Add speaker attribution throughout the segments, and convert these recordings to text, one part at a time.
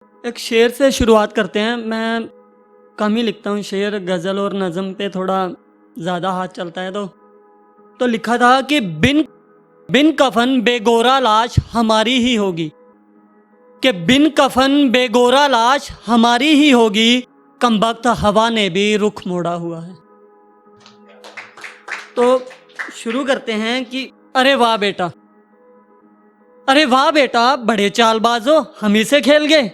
Speaker 1: एक शेर से शुरुआत करते हैं। मैं कम ही लिखता हूँ शेर, गज़ल और नज़म पे थोड़ा ज़्यादा हाथ चलता है। तो लिखा था कि बिन बिन कफन बेगोरा लाश हमारी ही होगी, कि बिन कफन बेगोरा लाश हमारी ही होगी, कमबख्त हवा ने भी रुख मोड़ा हुआ है। तो शुरू करते हैं कि अरे वाह बेटा, अरे वाह बेटा बड़े चालबाजो हम ही से खेल गए,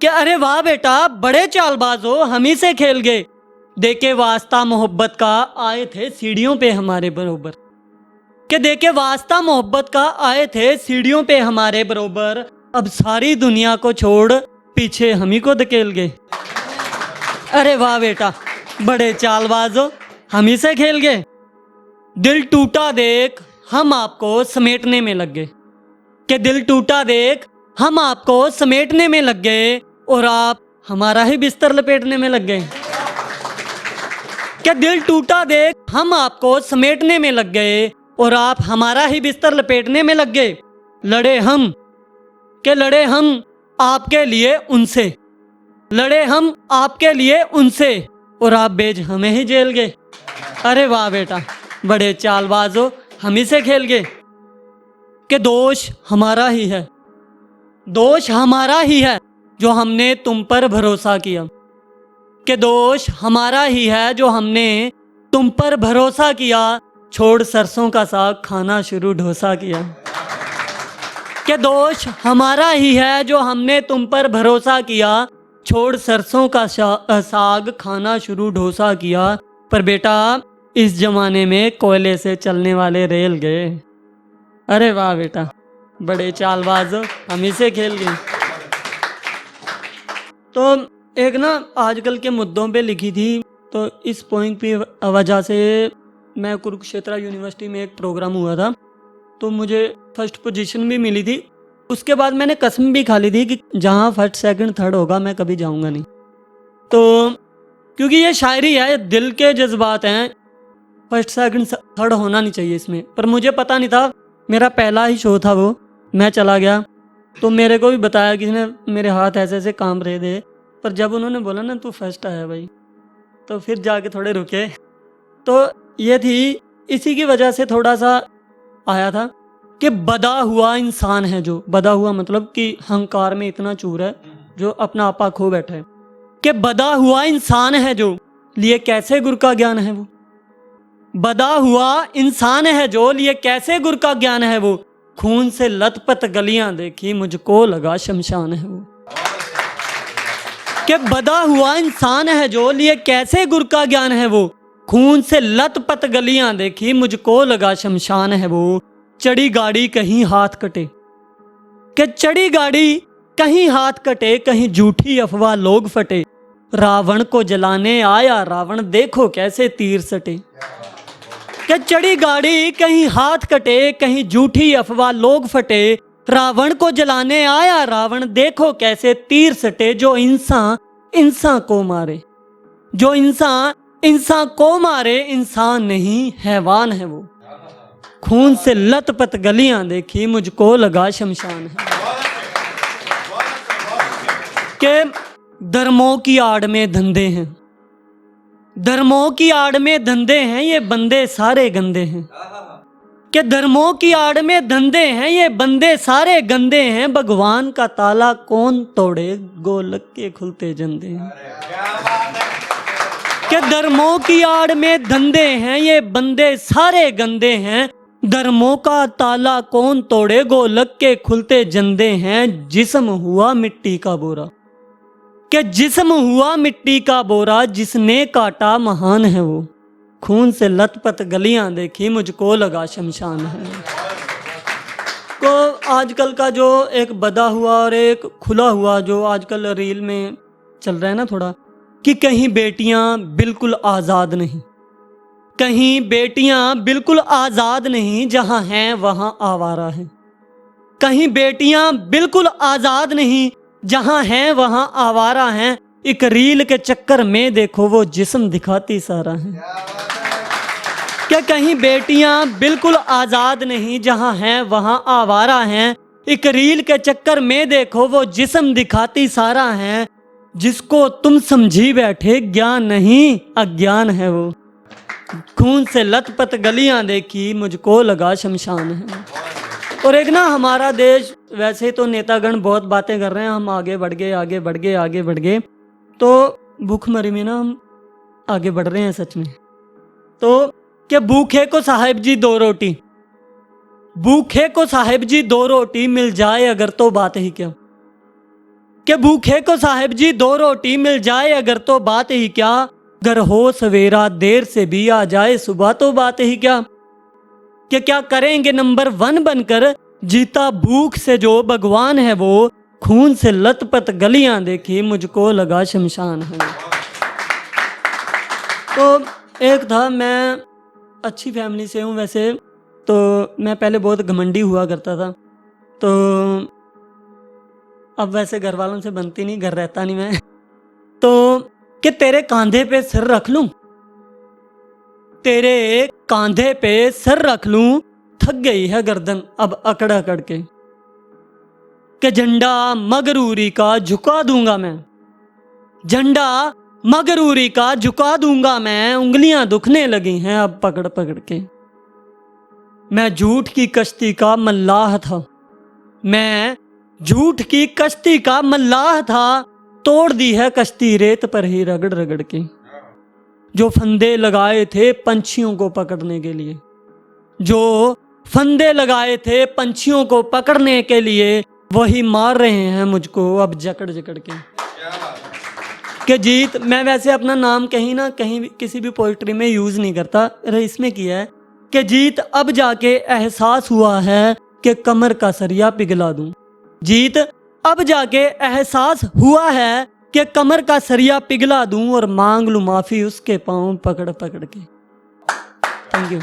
Speaker 1: कि अरे वाह बेटा बड़े चालबाजो हम ही से खेल गए, देके वास्ता मोहब्बत का आए थे सीढ़ियों पे हमारे बरोबर, कि देके वास्ता मोहब्बत का आए थे सीढ़ियों पे हमारे बरोबर, अब सारी दुनिया को छोड़ पीछे हम ही को धकेल गए। अरे वाह बेटा बड़े चालबाजो हम ही से खेल गए, दिल टूटा देख हम आपको समेटने में लग गए, कि दिल टूटा देख हम आपको समेटने में लग गए और आप हमारा ही बिस्तर लपेटने में लग गए। कि दिल टूटा देख हम आपको समेटने में लग गए और आप हमारा ही बिस्तर लपेटने में लग गए। लड़े हम, कि लड़े हम आपके लिए उनसे, लड़े हम आपके लिए उनसे और आप बेज हमें ही जेल गए। अरे वाह बेटा बड़े चालबाजो हम ही से खेल गए, कि दोष हमारा ही है, दोष हमारा ही है जो हमने तुम पर भरोसा किया, कि दोष हमारा ही है जो हमने तुम पर भरोसा किया, छोड़ सरसों का साग खाना शुरू डोसा किया। कि दोष हमारा ही है जो हमने तुम पर भरोसा किया, छोड़ सरसों का साग खाना शुरू डोसा किया, पर बेटा इस जमाने में कोयले से चलने वाले रेल गए। अरे वाह बेटा बड़े चालबाज हम ही से खेल गए। तो एक ना आजकल के मुद्दों पे लिखी थी, तो इस पॉइंट की वजह से मैं कुरुक्षेत्र यूनिवर्सिटी में एक प्रोग्राम हुआ था, तो मुझे फर्स्ट पोजीशन भी मिली थी। उसके बाद मैंने कसम भी खा ली थी कि जहाँ फर्स्ट सेकंड थर्ड होगा मैं कभी जाऊँगा नहीं। तो क्योंकि ये शायरी है, दिल के जज्बात हैं, फर्स्ट सेकंड थर्ड होना नहीं चाहिए इसमें। पर मुझे पता नहीं था, मेरा पहला ही शो था वो, मैं चला गया तो मेरे को भी बताया किसी ने, मेरे हाथ ऐसे ऐसे काम रहे थे। पर जब उन्होंने बोला ना तू फर्स्ट आया भाई, तो फिर जाके थोड़े रुके। तो ये थी, इसी की वजह से थोड़ा सा आया था कि बदा हुआ इंसान है जो, बदा हुआ मतलब कि अहंकार में इतना चूर है जो अपना आपा खो बैठा है, कि बदा हुआ इंसान है जो लिए कैसे गुर का ज्ञान है वो, बदा हुआ इंसान है जो लिए कैसे गुर का ज्ञान है वो, खून से लथपथ गलियां देखी मुझको लगा शमशान है वो। कि बदा हुआ इंसान है जो लिए कैसे गुर का ज्ञान है वो, खून से लथपथ गलियां देखी मुझको लगा शमशान है वो, चढ़ी गाड़ी कहीं हाथ कटे, कि चढ़ी गाड़ी कहीं हाथ कटे, कहीं झूठी अफवाह लोग फटे, रावण को जलाने आया रावण देखो कैसे तीर सटे। कि चढ़ी गाड़ी कहीं हाथ कटे, कहीं झूठी अफवाह लोग फटे, रावण को जलाने आया रावण देखो कैसे तीर सटे, जो इंसान इंसान को मारे, जो इंसान इंसान को मारे इंसान नहीं हैवान है वो, खून से लथपथ गलियां देखी मुझको लगा शमशान है। कि धर्मों की आड़ में धंधे हैं, धर्मों की आड़ में धंधे हैं ये बंदे सारे गंदे हैं, कि धर्मों की आड़ में धंधे हैं ये बंदे सारे गंदे हैं, भगवान का ताला कौन तोड़े गोलक के खुलते जंदे हैं। कि धर्मों की आड़ में धंधे हैं ये बंदे सारे गंदे हैं, धर्मों का ताला कौन तोड़े गोलक के खुलते जंदे हैं, जिस्म हुआ मिट्टी का बोरा, कि जिस्म हुआ मिट्टी का बोरा, जिसने काटा महान है वो, खून से लथपथ गलियां देखी मुझको लगा शमशान है। तो आजकल का जो एक बदा हुआ और एक खुला हुआ जो आजकल रील में चल रहा है ना थोड़ा, कि कहीं बेटियां बिल्कुल आज़ाद नहीं, कहीं बेटियां बिल्कुल आज़ाद नहीं, जहां हैं वहां आवारा है, कहीं बेटियां बिल्कुल आज़ाद नहीं, जहां हैं वहां आवारा हैं, एक रील के चक्कर में देखो वो जिस्म दिखाती सारा है। क्या कहीं बेटियां बिल्कुल आज़ाद नहीं, जहां हैं वहां आवारा हैं, एक रील के चक्कर में देखो वो जिस्म दिखाती सारा है, जिसको तुम समझी बैठे ज्ञान नहीं अज्ञान है वो। खून से लथपथ गलियां देखी मुझको लगा शमशान है। और एक ना हमारा देश, वैसे तो नेतागण बहुत बातें कर रहे हैं, हम आगे बढ़ गए आगे बढ़ गए आगे बढ़ गए, तो भूखमरी में ना हम आगे बढ़ रहे हैं सच में। तो कि भूखे को साहिब जी दो रोटी, भूखे को साहिब जी दो रोटी मिल जाए अगर तो बात ही क्या। कि भूखे को साहिब जी दो रोटी मिल जाए अगर तो बात ही क्या, अगर हो सवेरा देर से भी आ जाए सुबह तो बात ही क्या। कि क्या करेंगे नंबर 1 बनकर, जीता भूख से जो भगवान है वो, खून से लथपथ गलियां देखी मुझको लगा शमशान है। तो एक था, मैं अच्छी फैमिली से हूँ वैसे, तो मैं पहले बहुत घमंडी हुआ करता था, तो अब वैसे घर वालों से बनती नहीं, घर रहता नहीं मैं। तो कि तेरे कंधे पे सिर रख लूं, तेरे कंधे पे सिर रख लूं, थक गई है गर्दन अब अकड़ अकड़ के। कि झंडा मगरूरी का झुका दूंगा मैं, झंडा मगरूरी का झुका दूंगा मैं, उंगलियां दुखने लगी हैं अब पकड़ पकड़ के। मैं झूठ की कश्ती का मल्लाह था, मैं झूठ की कश्ती का मल्लाह था, तोड़ दी है कश्ती रेत पर ही रगड़ रगड़ के। जो फंदे लगाए थे पंछियों को पकड़ने के लिए, जो फंदे लगाए थे पंछियों को पकड़ने के लिए, वही मार रहे हैं मुझको अब जकड़ जकड़ के। कि जीत, मैं वैसे अपना नाम कहीं ना कहीं भी, किसी भी पोइट्री में यूज नहीं करता, इसमें किया है कि जीत अब जाके एहसास हुआ है कि कमर का सरिया पिघला दूं। जीत अब जाके एहसास हुआ है कि कमर का सरिया पिघला दूं और मांग लूं माफी उसके पांव पकड़ पकड़ के। Thank you.